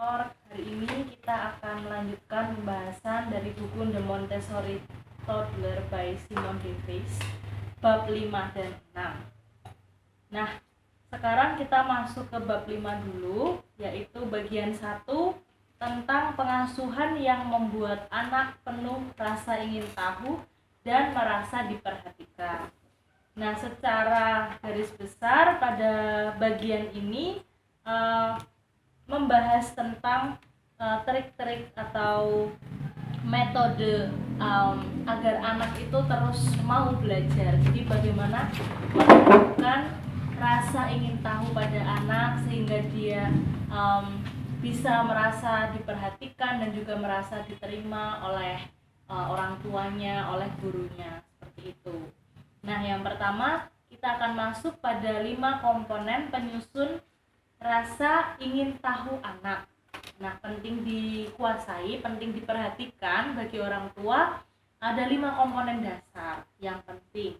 Hari ini kita akan melanjutkan pembahasan dari buku The Montessori Toddler by Simone Davis, bab 5 dan 6. Nah, sekarang kita masuk ke bab 5 dulu, yaitu bagian 1 tentang pengasuhan yang membuat anak penuh rasa ingin tahu dan merasa diperhatikan. Nah, secara garis besar pada bagian ini membahas tentang trik-trik atau metode agar anak itu terus mau belajar. Jadi bagaimana menumbuhkan rasa ingin tahu pada anak sehingga dia bisa merasa diperhatikan dan juga merasa diterima oleh orang tuanya, oleh gurunya, seperti itu. Nah, yang pertama kita akan masuk pada 5 komponen penyusun rasa ingin tahu anak. Nah, penting dikuasai, penting diperhatikan bagi orang tua. Ada 5 komponen dasar yang penting.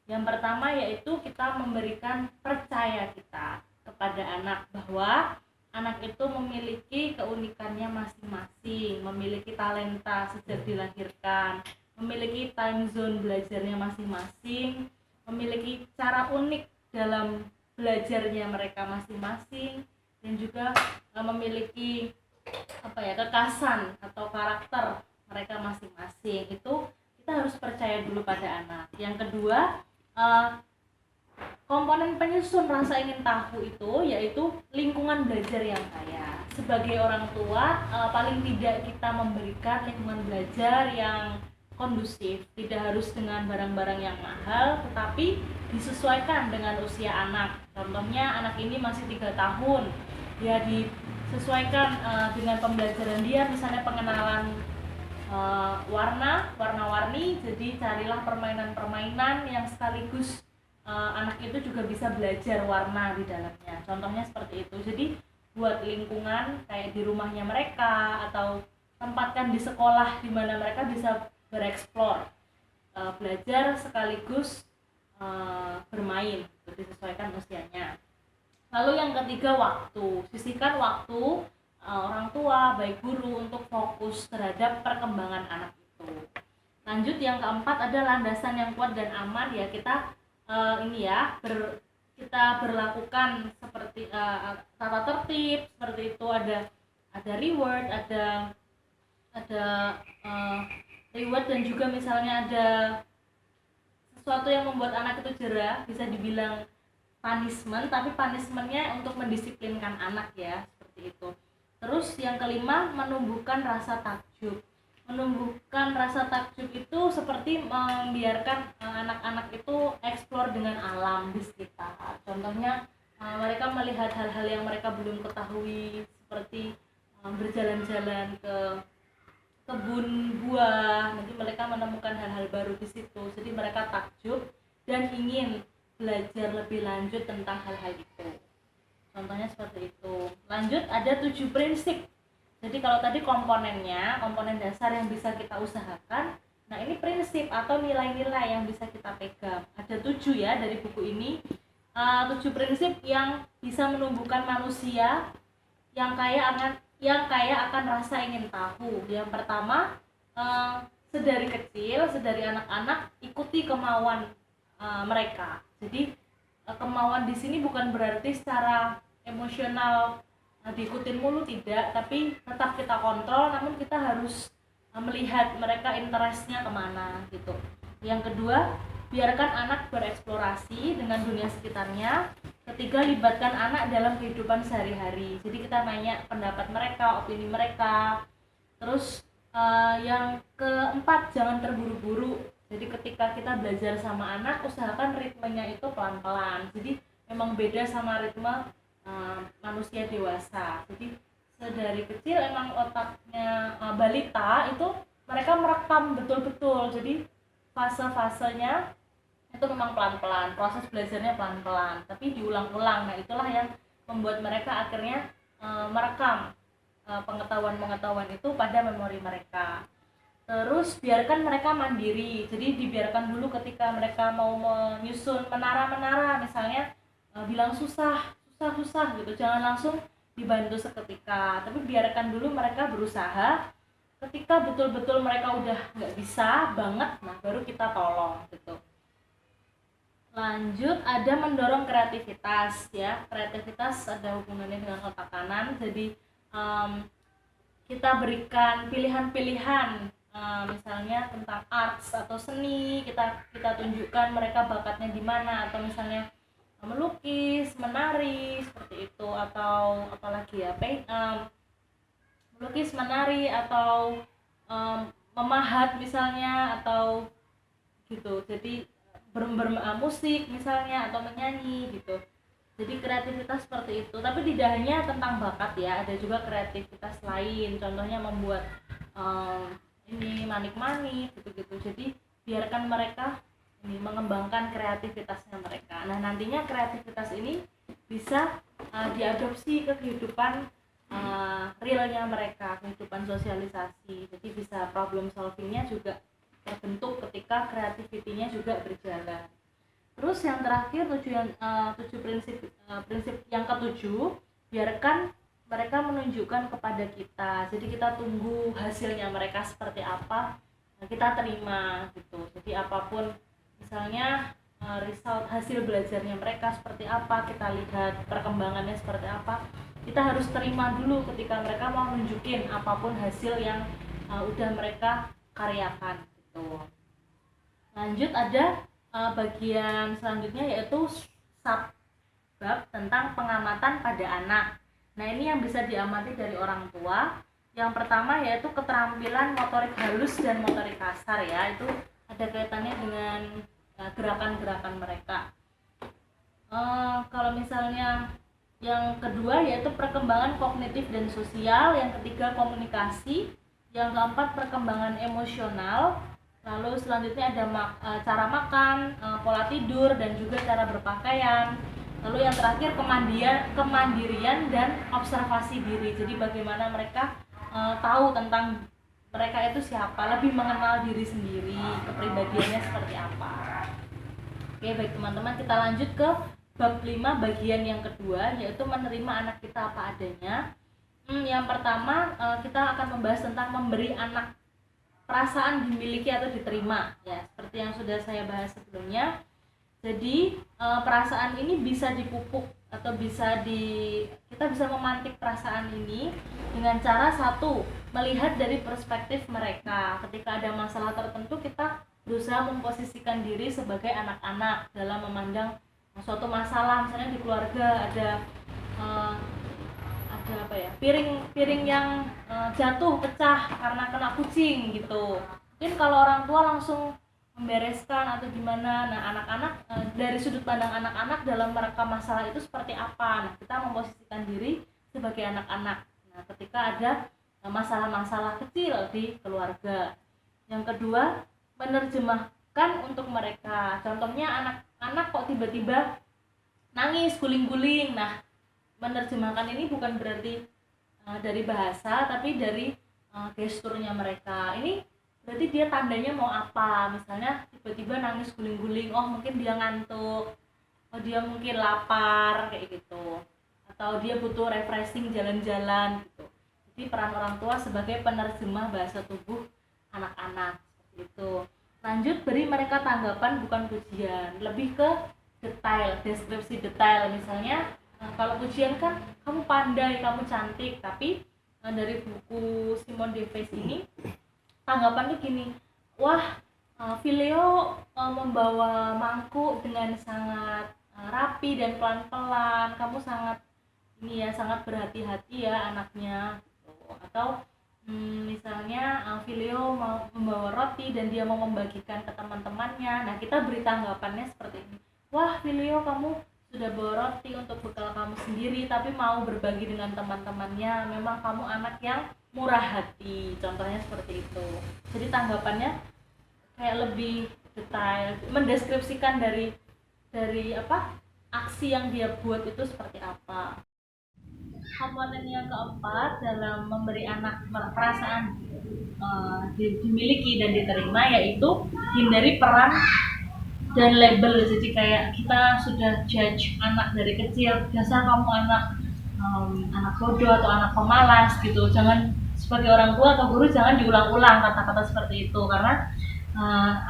Yang pertama yaitu kita memberikan percaya kita kepada anak bahwa anak itu memiliki keunikannya masing-masing, memiliki talenta sejak dilahirkan, memiliki time zone belajarnya masing-masing, memiliki cara unik dalam belajarnya mereka masing-masing, dan juga memiliki kekasan atau karakter mereka masing-masing. Itu kita harus percaya dulu pada anak. Yang kedua, komponen penyusun rasa ingin tahu itu yaitu lingkungan belajar yang kaya. Sebagai orang tua, paling tidak kita memberikan lingkungan belajar yang kondusif, tidak harus dengan barang-barang yang mahal, tetapi disesuaikan dengan usia anak. Contohnya anak ini masih 3 tahun, ya disesuaikan dengan pembelajaran dia, misalnya pengenalan warna-warni. Jadi carilah permainan-permainan yang sekaligus anak itu juga bisa belajar warna di dalamnya. Contohnya seperti itu. Jadi buat lingkungan kayak di rumahnya mereka atau tempatkan di sekolah di mana mereka bisa bereksplor, belajar sekaligus bermain, disesuaikan usianya. Lalu yang ketiga, waktu. Sisihkan waktu orang tua baik guru untuk fokus terhadap perkembangan anak itu. Lanjut, yang keempat ada landasan yang kuat dan aman. Ya, kita kita berlakukan seperti tata tertib seperti itu, ada reward, ada reward, dan juga misalnya ada sesuatu yang membuat anak itu jerah, bisa dibilang punishment, tapi punishmentnya untuk mendisiplinkan anak, ya, seperti itu. Terus yang kelima, menumbuhkan rasa takjub. Menumbuhkan rasa takjub itu seperti membiarkan anak-anak itu eksplor dengan alam di sekitar. Contohnya mereka melihat hal-hal yang mereka belum ketahui, seperti berjalan-jalan ke kebun buah, nanti mereka menemukan hal-hal baru di situ. Jadi mereka takjub dan ingin belajar lebih lanjut tentang hal-hal itu. Contohnya seperti itu. Lanjut, ada 7 prinsip. Jadi kalau tadi komponennya, komponen dasar yang bisa kita usahakan. Nah, ini prinsip atau nilai-nilai yang bisa kita pegang. Ada 7 ya dari buku ini. 7 prinsip yang bisa menumbuhkan manusia yang kaya akan rasa ingin tahu. Yang pertama, sedari kecil, sedari anak-anak, ikuti kemauan mereka. Jadi kemauan di sini bukan berarti secara emosional diikutin mulu, tidak, tapi tetap kita kontrol, namun kita harus melihat mereka interestnya kemana gitu. Yang kedua, biarkan anak bereksplorasi dengan dunia sekitarnya. Ketiga, libatkan anak dalam kehidupan sehari-hari. Jadi kita nanya pendapat mereka, opini mereka. Terus yang keempat, jangan terburu-buru. Jadi ketika kita belajar sama anak, usahakan ritmenya itu pelan-pelan. Jadi memang beda sama ritme manusia dewasa. Jadi sedari kecil emang otaknya balita itu mereka merekam betul-betul. Jadi fase-fasenya itu memang pelan-pelan, proses belajarnya pelan-pelan, tapi diulang-ulang. Nah, itulah yang membuat mereka akhirnya merekam pengetahuan-pengetahuan itu pada memori mereka. Terus biarkan mereka mandiri. Jadi dibiarkan dulu ketika mereka mau menyusun menara-menara, misalnya bilang susah gitu, jangan langsung dibantu seketika, tapi biarkan dulu mereka berusaha. Ketika betul-betul mereka udah nggak bisa banget, nah baru kita tolong gitu. Lanjut, ada mendorong kreativitas ya. Kreativitas ada hubungannya dengan otak kanan, jadi kita berikan pilihan-pilihan, misalnya tentang arts atau seni, kita tunjukkan mereka bakatnya di mana, atau misalnya melukis, menari seperti itu, atau apalagi ya, melukis, menari, atau memahat misalnya, atau gitu. Jadi musik misalnya, atau menyanyi gitu. Jadi kreativitas seperti itu, tapi tidak hanya tentang bakat ya, ada juga kreativitas lain, contohnya membuat ini manik-manik gitu-gitu. Jadi biarkan mereka ini mengembangkan kreativitasnya mereka. Nah, nantinya kreativitas ini bisa diadopsi ke kehidupan realnya mereka, kehidupan sosialisasi. Jadi bisa problem solvingnya juga terbentuk ketika kreativitinya juga berjalan. Terus yang terakhir, prinsip yang ketujuh, biarkan mereka menunjukkan kepada kita. Jadi kita tunggu hasilnya mereka seperti apa, kita terima gitu. Jadi apapun, misalnya result hasil belajarnya mereka seperti apa, kita lihat perkembangannya seperti apa, kita harus terima dulu ketika mereka mau nunjukin apapun hasil yang udah mereka karyakan gitu. Lanjut, ada bagian selanjutnya, yaitu subbab tentang pengamatan pada anak. Nah, ini yang bisa diamati dari orang tua. Yang pertama yaitu keterampilan motorik halus dan motorik kasar ya, itu ada kaitannya dengan gerakan-gerakan mereka. Kalau misalnya yang kedua yaitu perkembangan kognitif dan sosial, yang ketiga komunikasi, yang keempat perkembangan emosional. Lalu selanjutnya ada cara makan, pola tidur, dan juga cara berpakaian. Lalu yang terakhir kemandirian dan observasi diri. Jadi bagaimana mereka tahu tentang mereka itu siapa, lebih mengenal diri sendiri, kepribadiannya seperti apa. Oke, baik teman-teman, kita lanjut ke bab 5 bagian yang kedua, yaitu menerima anak kita apa adanya. Yang pertama, kita akan membahas tentang memberi anak perasaan dimiliki atau diterima ya, seperti yang sudah saya bahas sebelumnya. Jadi perasaan ini bisa dipupuk atau kita bisa memantik perasaan ini dengan cara satu, melihat dari perspektif mereka. Ketika ada masalah tertentu, kita berusaha memposisikan diri sebagai anak-anak dalam memandang suatu masalah. Misalnya di keluarga ada piring yang jatuh, pecah karena kena kucing gitu. Mungkin kalau orang tua langsung membereskan atau gimana. Nah, anak-anak dari sudut pandang anak-anak dalam merekam masalah itu seperti apa. Nah, kita memposisikan diri sebagai anak-anak. Nah, ketika ada masalah-masalah kecil di keluarga. Yang kedua, menerjemahkan untuk mereka. Contohnya anak-anak kok tiba-tiba nangis, guling-guling. Nah, menerjemahkan ini bukan berarti dari bahasa, tapi dari gesturnya mereka. Ini berarti dia tandanya mau apa. Misalnya tiba-tiba nangis guling-guling, oh mungkin dia ngantuk, oh dia mungkin lapar kayak gitu, atau dia butuh refreshing, jalan-jalan gitu. Jadi peran orang tua sebagai penerjemah bahasa tubuh anak-anak seperti itu. Lanjut, beri mereka tanggapan bukan pujian, lebih ke detail, deskripsi detail. Misalnya kalau pujian kan kamu pandai, kamu cantik, tapi dari buku Simone de Vries ini tanggapannya gini, wah Filio membawa mangkuk dengan sangat rapi dan pelan-pelan, kamu sangat sangat berhati-hati ya anaknya. Atau misalnya Filio mau membawa roti dan dia mau membagikan ke teman-temannya. Nah, kita beri tanggapannya seperti ini, wah Filio, kamu sudah bawa roti untuk bekal kamu sendiri tapi mau berbagi dengan teman-temannya, memang kamu anak yang murah hati, contohnya seperti itu. Jadi tanggapannya kayak lebih detail, mendeskripsikan dari aksi yang dia buat itu seperti apa. Komponen yang keempat dalam memberi anak perasaan dimiliki dan diterima, yaitu hindari peran dan label. Jadi kayak kita sudah judge anak dari kecil, dasar kamu anak anak bodoh atau anak pemalas gitu. Jangan, sebagai orang tua atau guru, jangan diulang-ulang kata-kata seperti itu, karena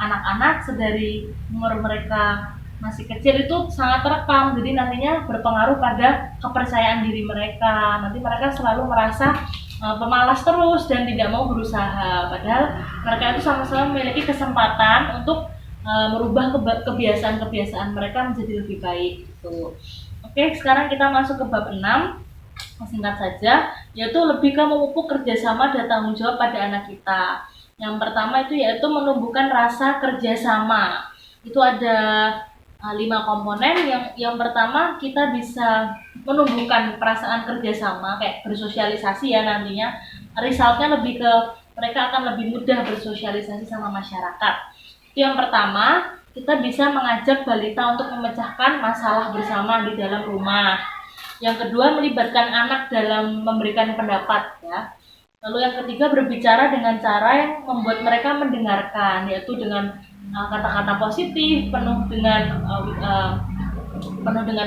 anak-anak sedari umur mereka masih kecil itu sangat terekam, jadi nantinya berpengaruh pada kepercayaan diri mereka. Nanti mereka selalu merasa pemalas terus dan tidak mau berusaha, padahal mereka itu sama-sama memiliki kesempatan untuk merubah kebiasaan-kebiasaan mereka menjadi lebih baik gitu. Oke, sekarang kita masuk ke bab 6. Singkat saja, yaitu lebih ke memupuk kerjasama dan tanggung jawab pada anak kita. Yang pertama itu yaitu menumbuhkan rasa kerjasama. Itu ada 5 komponen. Yang pertama, kita bisa menumbuhkan perasaan kerjasama, kayak bersosialisasi ya, nantinya resultnya lebih ke mereka akan lebih mudah bersosialisasi sama masyarakat. Itu yang pertama. Kita bisa mengajak balita untuk memecahkan masalah bersama di dalam rumah. Yang kedua, melibatkan anak dalam memberikan pendapat ya. Lalu yang ketiga, berbicara dengan cara yang membuat mereka mendengarkan, yaitu dengan kata-kata positif, penuh dengan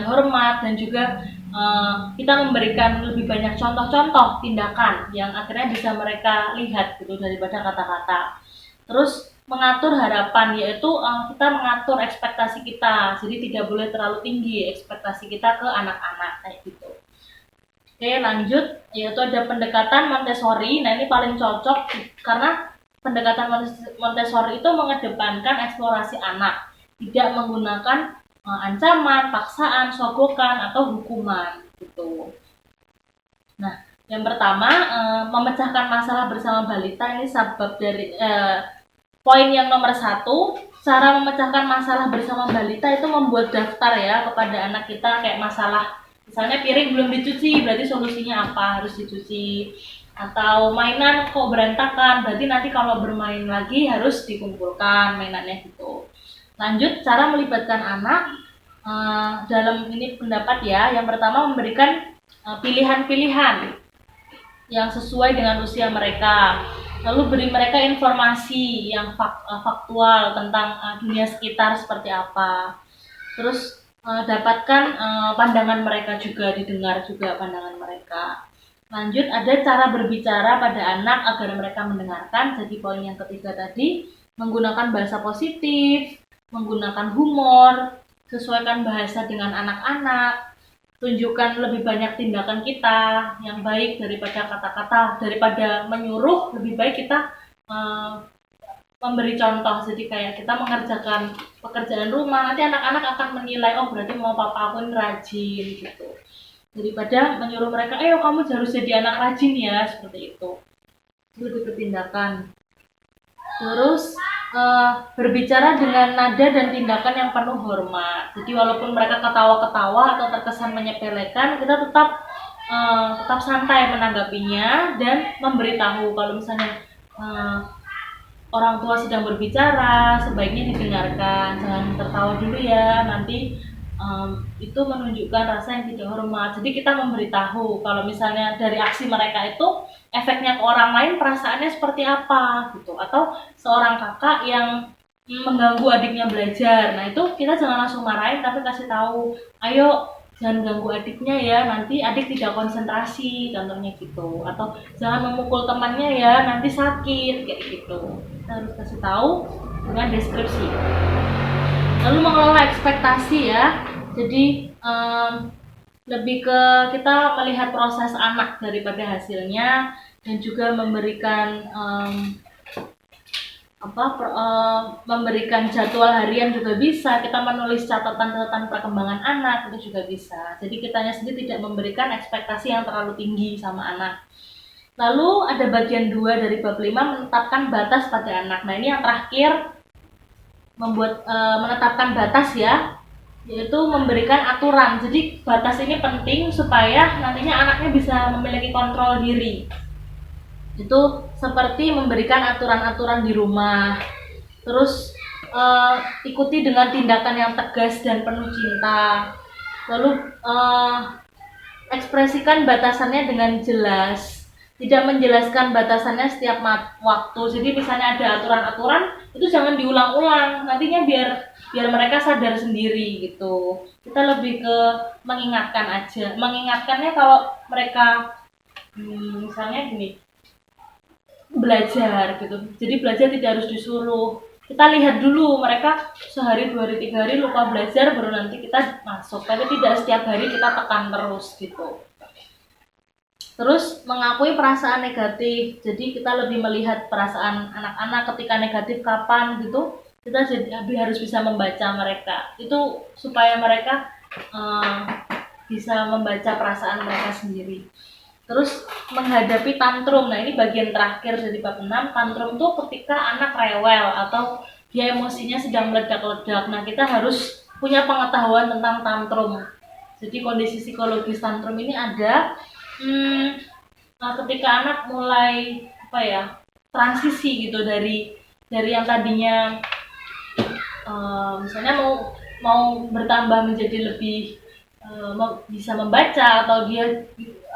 hormat, dan juga kita memberikan lebih banyak contoh-contoh tindakan yang akhirnya bisa mereka lihat gitu daripada kata-kata. Terus mengatur harapan, yaitu kita mengatur ekspektasi kita, jadi tidak boleh terlalu tinggi ekspektasi kita ke anak-anak kayak gitu. Oke, lanjut, yaitu ada pendekatan Montessori. Nah, ini paling cocok karena pendekatan Montessori itu mengedepankan eksplorasi anak, tidak menggunakan ancaman, paksaan, sogokan, atau hukuman gitu. Nah, yang pertama, memecahkan masalah bersama balita. Ini sebab dari poin yang nomor 1, cara memecahkan masalah bersama balita itu membuat daftar ya kepada anak kita, kayak masalah misalnya piring belum dicuci, berarti solusinya apa, harus dicuci. Atau mainan kok berantakan, berarti nanti kalau bermain lagi harus dikumpulkan mainannya gitu. Lanjut, cara melibatkan anak dalam ini pendapat ya. Yang pertama, memberikan pilihan-pilihan yang sesuai dengan usia mereka. Lalu beri mereka informasi yang faktual tentang dunia sekitar seperti apa. Terus dapatkan pandangan mereka juga, didengar juga pandangan mereka. Lanjut, ada cara berbicara pada anak agar mereka mendengarkan. Jadi poin yang ketiga tadi, menggunakan bahasa positif, menggunakan humor, sesuaikan bahasa dengan anak-anak, tunjukkan lebih banyak tindakan kita yang baik daripada kata-kata, daripada menyuruh, lebih baik kita memberi contoh. Jadi kayak kita mengerjakan pekerjaan rumah, nanti anak-anak akan menilai, oh berarti mau papa aku ini rajin gitu, daripada menyuruh mereka, ayo kamu harus jadi anak rajin ya, seperti itu. Lebih ke tindakan. Terus berbicara dengan nada dan tindakan yang penuh hormat. Jadi walaupun mereka ketawa-ketawa atau terkesan menyepelekan, kita tetap santai menanggapinya dan memberitahu kalau misalnya orang tua sedang berbicara, sebaiknya didengarkan, jangan tertawa dulu ya, nanti itu menunjukkan rasa yang tidak hormat. Jadi kita memberitahu kalau misalnya dari aksi mereka itu efeknya ke orang lain, perasaannya seperti apa gitu. Atau seorang kakak yang mengganggu adiknya belajar, nah itu kita jangan langsung marahin, tapi kasih tahu, ayo jangan ganggu adiknya ya, nanti adik tidak konsentrasi, contohnya gitu. Atau jangan memukul temannya ya, nanti sakit, kayak gitu. Kita harus kasih tahu dengan deskripsi. Lalu mengelola ekspektasi ya, jadi lebih ke kita melihat proses anak daripada hasilnya, dan juga memberikan memberikan jadwal harian juga bisa, kita menulis catatan-catatan perkembangan anak itu juga bisa. Jadi kitanya sendiri tidak memberikan ekspektasi yang terlalu tinggi sama anak. Lalu ada bagian 2 dari bab 5, menetapkan batas pada anak. Nah ini yang terakhir, menetapkan batas ya, yaitu memberikan aturan. Jadi batas ini penting supaya nantinya anaknya bisa memiliki kontrol diri. Itu seperti memberikan aturan-aturan di rumah. Terus ikuti dengan tindakan yang tegas dan penuh cinta. Lalu ekspresikan batasannya dengan jelas. tidak menjelaskan batasannya setiap waktu. Jadi misalnya ada aturan-aturan itu jangan diulang-ulang, nantinya biar biar mereka sadar sendiri gitu. Kita lebih ke mengingatkan aja. Mengingatkannya kalau mereka misalnya gini, belajar gitu. Jadi belajar tidak harus disuruh. Kita lihat dulu mereka sehari, 2 hari, 3 hari lupa belajar, baru nanti kita masuk. Tapi tidak setiap hari kita tekan terus gitu. Terus mengakui perasaan negatif. Jadi kita lebih melihat perasaan anak-anak ketika negatif kapan gitu. Kita jadi harus bisa membaca mereka. Itu supaya mereka bisa membaca perasaan mereka sendiri. Terus menghadapi tantrum. Nah, ini bagian terakhir dari bab 6. Tantrum itu ketika anak rewel atau dia emosinya sedang meledak-ledak. Nah, kita harus punya pengetahuan tentang tantrum. Jadi kondisi psikologis tantrum ini ada ketika anak mulai transisi gitu dari yang tadinya misalnya mau bertambah menjadi lebih bisa membaca, atau dia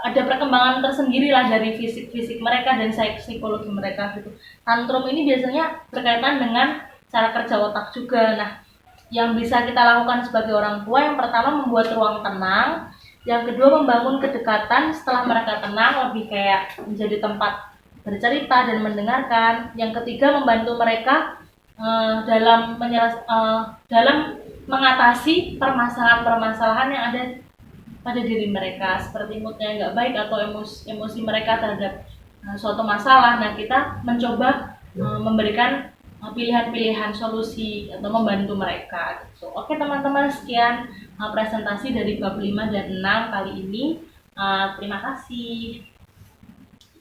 ada perkembangan tersendiri lah dari fisik mereka dan psikologi mereka gitu. Tantrum ini biasanya berkaitan dengan cara kerja otak juga. Nah, yang bisa kita lakukan sebagai orang tua, yang pertama membuat ruang tenang, yang kedua membangun kedekatan setelah mereka tenang, lebih kayak menjadi tempat bercerita dan mendengarkan, yang ketiga membantu mereka dalam mengatasi permasalahan-permasalahan yang ada pada diri mereka, seperti moodnya nggak baik atau emosi mereka terhadap suatu masalah. Nah, kita mencoba memberikan pilihan-pilihan solusi atau membantu mereka gitu. Oke teman-teman, sekian presentasi dari bab 5 dan 6 kali ini. Terima kasih.